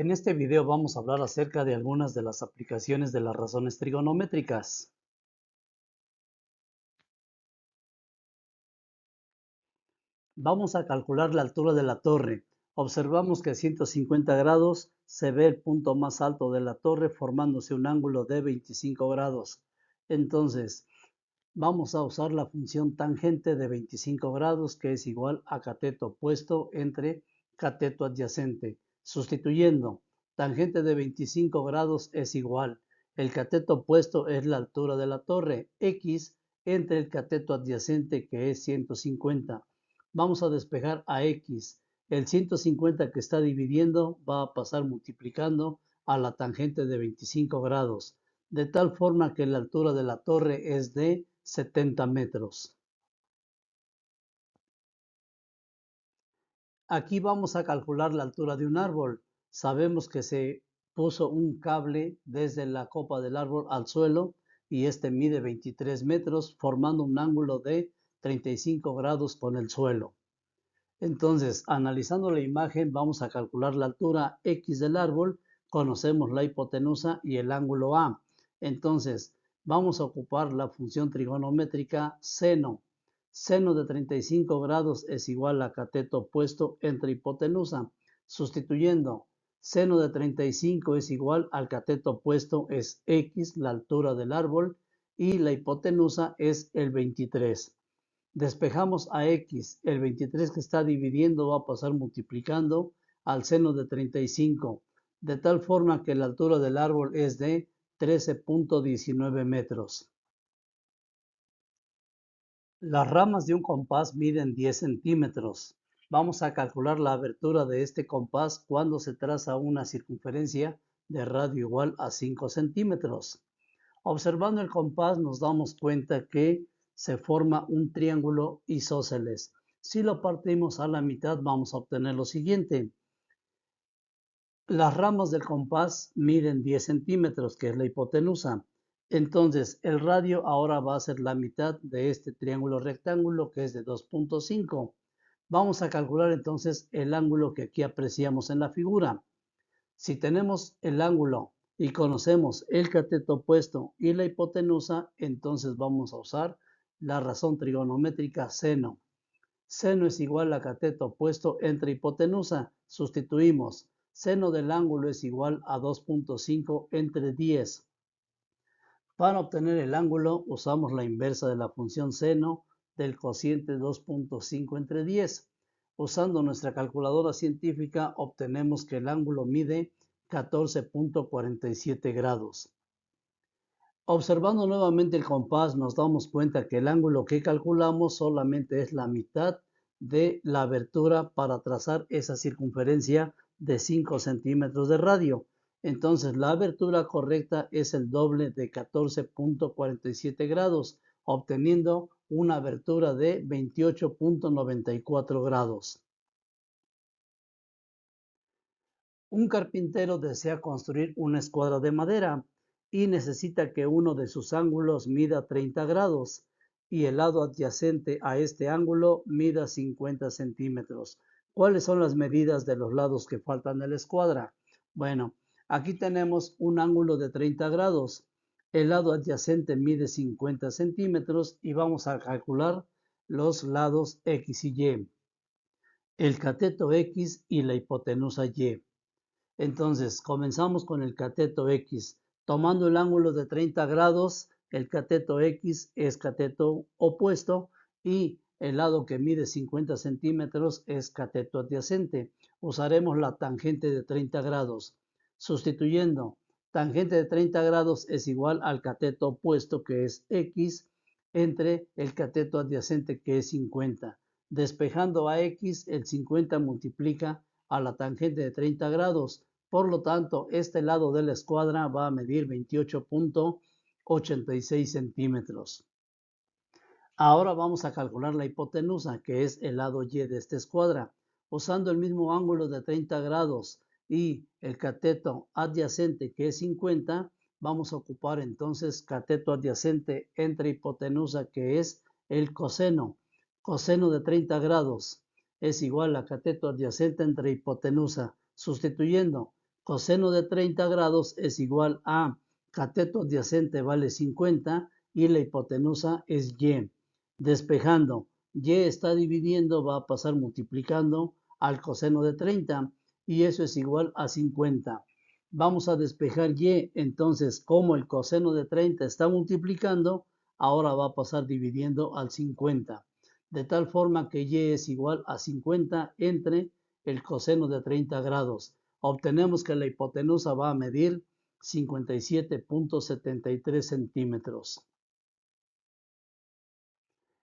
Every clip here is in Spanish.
En este video vamos a hablar acerca de algunas de las aplicaciones de las razones trigonométricas. Vamos a calcular la altura de la torre. Observamos que a 150 grados se ve el punto más alto de la torre formándose un ángulo de 25 grados. Entonces, vamos a usar la función tangente de 25 grados que es igual a cateto opuesto entre cateto adyacente. Sustituyendo, tangente de 25 grados es igual. El cateto opuesto es la altura de la torre, x entre el cateto adyacente que es 150. Vamos a despejar a x. El 150 que está dividiendo va a pasar multiplicando a la tangente de 25 grados, de tal forma que la altura de la torre es de 70 metros. Aquí vamos a calcular la altura de un árbol. Sabemos que se puso un cable desde la copa del árbol al suelo y este mide 23 metros formando un ángulo de 35 grados con el suelo. Entonces, analizando la imagen, vamos a calcular la altura X del árbol, conocemos la hipotenusa y el ángulo A. Entonces, vamos a ocupar la función trigonométrica seno. Seno de 35 grados es igual a cateto opuesto entre hipotenusa. Sustituyendo, seno de 35 es igual al cateto opuesto es X, la altura del árbol, y la hipotenusa es el 23. Despejamos a x, el 23 que está dividiendo va a pasar multiplicando al seno de 35, de tal forma que la altura del árbol es de 13.19 metros. Las ramas de un compás miden 10 centímetros. Vamos a calcular la abertura de este compás cuando se traza una circunferencia de radio igual a 5 centímetros. Observando el compás nos damos cuenta que se forma un triángulo isósceles. Si lo partimos a la mitad vamos a obtener lo siguiente. Las ramas del compás miden 10 centímetros, que es la hipotenusa. Entonces el radio ahora va a ser la mitad de este triángulo rectángulo que es de 2.5. Vamos a calcular entonces el ángulo que aquí apreciamos en la figura. Si tenemos el ángulo y conocemos el cateto opuesto y la hipotenusa, entonces vamos a usar la razón trigonométrica seno. Seno es igual a cateto opuesto entre hipotenusa. Sustituimos. Seno del ángulo es igual a 2.5 entre 10. Para obtener el ángulo usamos la inversa de la función seno del cociente 2.5 entre 10. Usando nuestra calculadora científica obtenemos que el ángulo mide 14.47 grados. Observando nuevamente el compás nos damos cuenta que el ángulo que calculamos solamente es la mitad de la abertura para trazar esa circunferencia de 5 centímetros de radio. Entonces la abertura correcta es el doble de 14.47 grados, obteniendo una abertura de 28.94 grados. Un carpintero desea construir una escuadra de madera y necesita que uno de sus ángulos mida 30 grados y el lado adyacente a este ángulo mida 50 centímetros. ¿Cuáles son las medidas de los lados que faltan de la escuadra? Bueno, aquí tenemos un ángulo de 30 grados. El lado adyacente mide 50 centímetros y vamos a calcular los lados X y Y. El cateto X y la hipotenusa Y. Entonces, comenzamos con el cateto X. Tomando el ángulo de 30 grados, el cateto X es cateto opuesto y el lado que mide 50 centímetros es cateto adyacente. Usaremos la tangente de 30 grados. Sustituyendo, tangente de 30 grados es igual al cateto opuesto que es X entre el cateto adyacente que es 50. Despejando a X, el 50 multiplica a la tangente de 30 grados. Por lo tanto, este lado de la escuadra va a medir 28.86 centímetros. Ahora vamos a calcular la hipotenusa, que es el lado Y de esta escuadra. Usando el mismo ángulo de 30 grados y el cateto adyacente, que es 50, vamos a ocupar entonces cateto adyacente entre hipotenusa, que es el coseno. Coseno de 30 grados es igual a cateto adyacente entre hipotenusa. Sustituyendo, Coseno de 30 grados es igual a cateto adyacente vale 50 y la hipotenusa es y. Despejando, y está dividiendo, va a pasar multiplicando al coseno de 30 y eso es igual a 50. Vamos a despejar y, entonces como el coseno de 30 está multiplicando, ahora va a pasar dividiendo al 50. De tal forma que y es igual a 50 entre el coseno de 30 grados. Obtenemos que la hipotenusa va a medir 57.73 centímetros.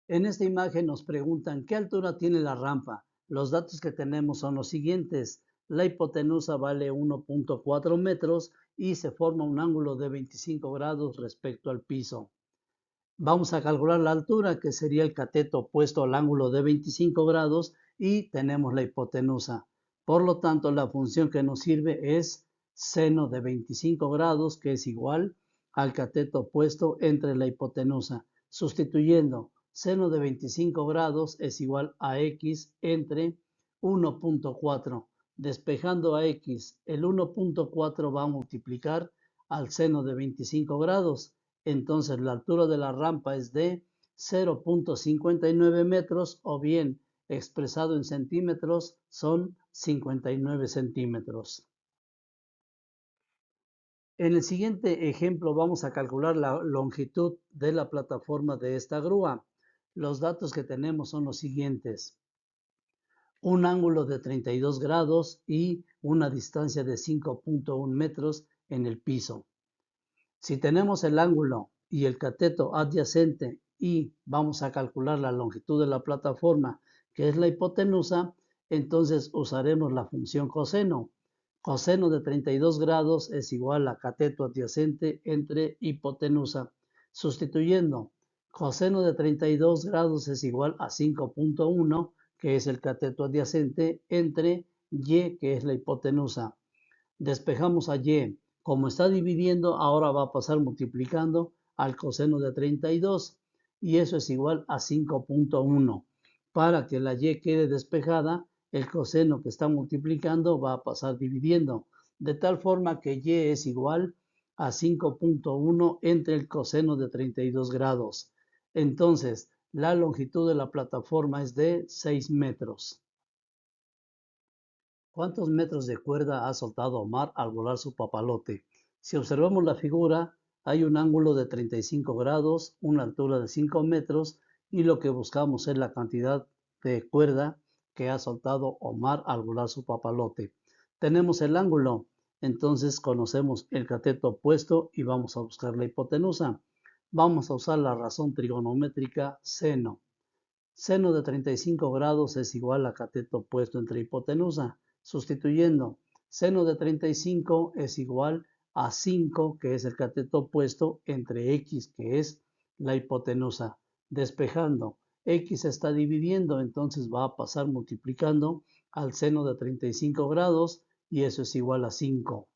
En esta imagen nos preguntan qué altura tiene la rampa. Los datos que tenemos son los siguientes. La hipotenusa vale 1.4 metros y se forma un ángulo de 25 grados respecto al piso. Vamos a calcular la altura, que sería el cateto opuesto al ángulo de 25 grados, y tenemos la hipotenusa. Por lo tanto, la función que nos sirve es seno de 25 grados, que es igual al cateto opuesto entre la hipotenusa. Sustituyendo, seno de 25 grados es igual a x entre 1.4. Despejando a x, el 1.4 va a multiplicar al seno de 25 grados. Entonces la altura de la rampa es de 0.59 metros o bien expresado en centímetros son 59 centímetros. En el siguiente ejemplo vamos a calcular la longitud de la plataforma de esta grúa. Los datos que tenemos son los siguientes. Un ángulo de 32 grados y una distancia de 5.1 metros en el piso. Si tenemos el ángulo y el cateto adyacente y vamos a calcular la longitud de la plataforma, que es la hipotenusa, entonces usaremos la función coseno. Coseno de 32 grados es igual a cateto adyacente entre hipotenusa. Sustituyendo, coseno de 32 grados es igual a 5.1, que es el cateto adyacente, entre y, que es la hipotenusa. Despejamos a y. Como está dividiendo, ahora va a pasar multiplicando al coseno de 32 y eso es igual a 5.1. Para que la y quede despejada, el coseno que está multiplicando va a pasar dividiendo, de tal forma que y es igual a 5.1 entre el coseno de 32 grados. Entonces, la longitud de la plataforma es de 6 metros. ¿Cuántos metros de cuerda ha soltado Omar al volar su papalote? Si observamos la figura, hay un ángulo de 35 grados, una altura de 5 metros y lo que buscamos es la cantidad de cuerda que ha soltado Omar al volar su papalote. Tenemos el ángulo, entonces conocemos el cateto opuesto y vamos a buscar la hipotenusa. Vamos a usar la razón trigonométrica seno. Seno de 35 grados es igual a cateto opuesto entre hipotenusa. Sustituyendo, seno de 35 es igual a 5, que es el cateto opuesto, entre x, que es la hipotenusa. Despejando, x está dividiendo, entonces va a pasar multiplicando al seno de 35 grados y eso es igual a 5.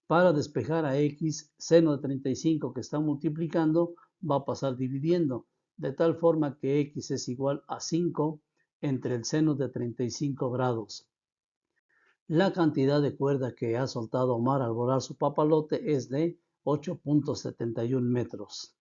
Para despejar a x, seno de 35 que está multiplicando, va a pasar dividiendo, de tal forma que x es igual a 5 entre el seno de 35 grados. La cantidad de cuerda que ha soltado Omar al volar su papalote es de 8.71 metros.